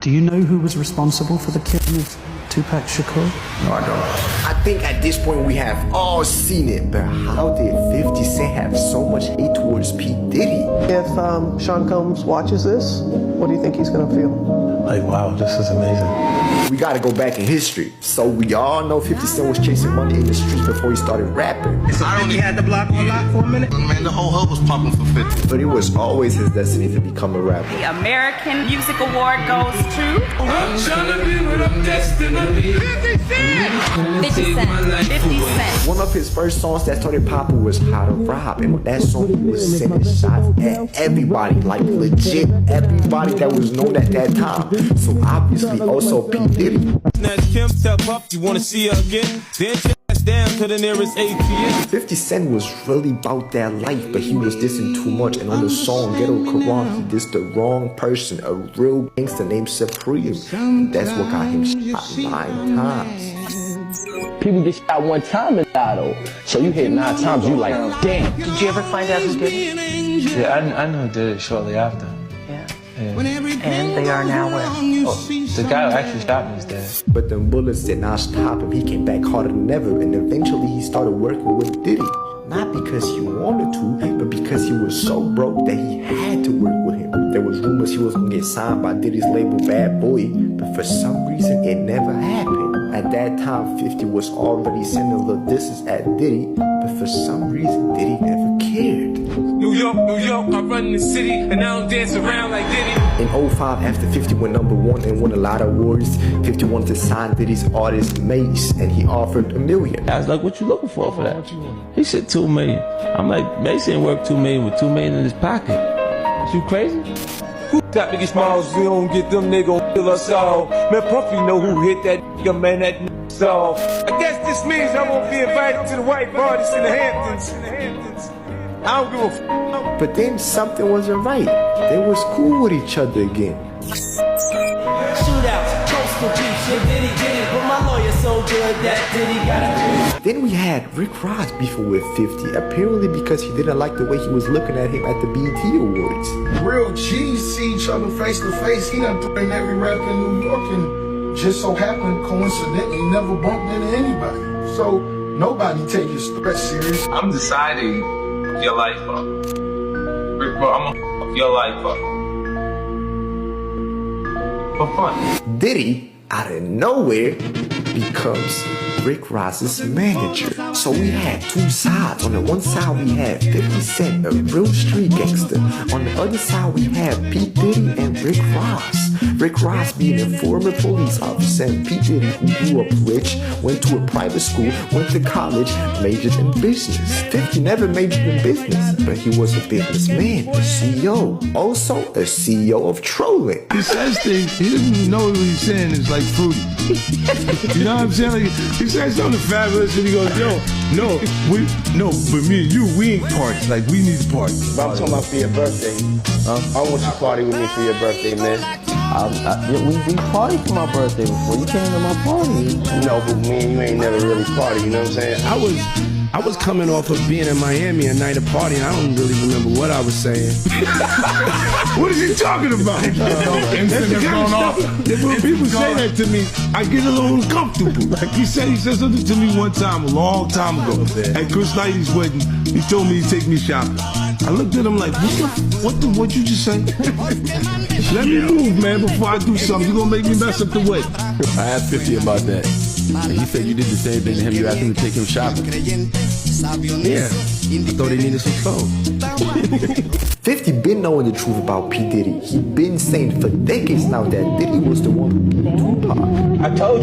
Do you know who was responsible for the killing of Tupac Shakur? No, I don't. I think at this point we have all seen it, but how did 50 Cent have so much hate towards P. Diddy? If Sean Combs watches this, what do you think he's gonna feel? Like, wow, this is amazing. We gotta go back in history. So we all know 50 Cent was chasing money in the streets before he started rapping. So I only had the block on lock for a minute? Man, the whole hub was pumping for 50. But it was always his destiny to become a rapper. The American Music Award goes to... I'm tryna be what I'm destined to be. 50 Cent. 50 Cent. One of his first songs that started popping was How to Rob. And with that song, he was sending shots at everybody. Like legit everybody that was known at that time. So obviously also P. Diddy. Snatch Kim, tell Puff you wanna see her again. Then chest down to the nearest ATM. 50 Cent was really about that life, but he was dissing too much. And on the song Ghetto Quran, he dissed the wrong person, a real gangster named Supreme. And that's what got him shot 9 times. People get shot one time and die though. So you hit 9 times, you like, damn. Did you ever find out who did it? Yeah, I know who did it shortly after. Yeah. Yeah. And they are now where? Oh, the guy who actually shot me is dead. But them bullets did not stop him. He came back harder than ever, and eventually he started working with Diddy. Not because he wanted to, but because he was so broke that he had to work with him. There was rumors he was gonna get signed by Diddy's label Bad Boy, but for some reason it never happened. At that time, 50 was already sending little disses at Diddy, but for some reason Diddy never cared. New York, I run the city, and I don't dance around like Diddy. In 05, after 50 went #1 and won a lot of awards, 50 wanted to sign Diddy's artist Mace, and he offered $1 million. I was like, what you looking for that? He said $2 million. I'm like, Mason ain't worth $2 million with $2 million in his pocket. You crazy? Who that nigga smiles, we don't get them nigga kill us all. Man, Puffy know who hit that nigga, man, that nigga so. I guess this means I won't be invited to the white parties in the Hamptons. I don't give a f***. But then something wasn't right. They was cool with each other again. Shootouts, coastal beef, shit, Diddy did it, but my lawyer's so good that Diddy got it. Then we had Rick Ross beefing with 50, apparently because he didn't like the way he was looking at him at the BET Awards. Real G's see each other face to face. He done played every rapper in New York and just so happened, coincidentally, never bumped into anybody. So nobody take his threat serious. I'm deciding your life up. Rick Ross, I'm gonna f your life up. For fun. Diddy, out of nowhere, becomes Rick Ross's manager. So we had two sides. On the one side we had 50 Cent, a real street gangster. On the other side we had P. Diddy and Rick Ross. Rick Ross being a former police officer, and P. Diddy, who grew up rich, went to a private school, went to college, majored in business. 50 never majored in business, but he was a businessman, a CEO. Also a CEO of trolling. He says things, he doesn't even know what he's saying is like fruity. You know what I'm saying? Like, he says something fabulous and he goes, but me and you, we ain't parties. Like, we need to party. But I'm talking about for your birthday. I want you to party with me for your birthday, man. We partied for my birthday before. You came to my party. No, but me and you ain't never really partied, you know what I'm saying? I was coming off of being in Miami a night of party, and I don't really remember what I was saying. What is he talking about? That's the kind of stuff. When people say that to me, I get a little uncomfortable. Like he said something to me one time, a long time ago, at Chris Lighty's wedding. He told me to take me shopping. I looked at him like, what you just say? Let me move, man, before I do something. You're gonna make me mess up the wedding. I asked 50 about that. And he said you did the same thing to him. You asked him to take him shopping. Yeah, I thought he needed some clothes. 50 been knowing the truth about P. Diddy. He been saying for decades now that Diddy was the one who killed Tupac. I told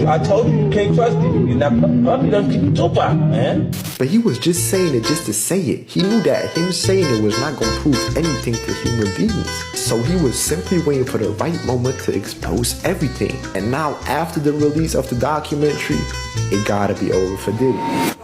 you can't trust him. You're not Puffy done keep Tupac, man. But he was just saying it just to say it. He knew that him saying it was not going to prove anything to human beings. So he was simply waiting for the right moment to expose everything. And now after the release of the documentary, it gotta be over for Diddy.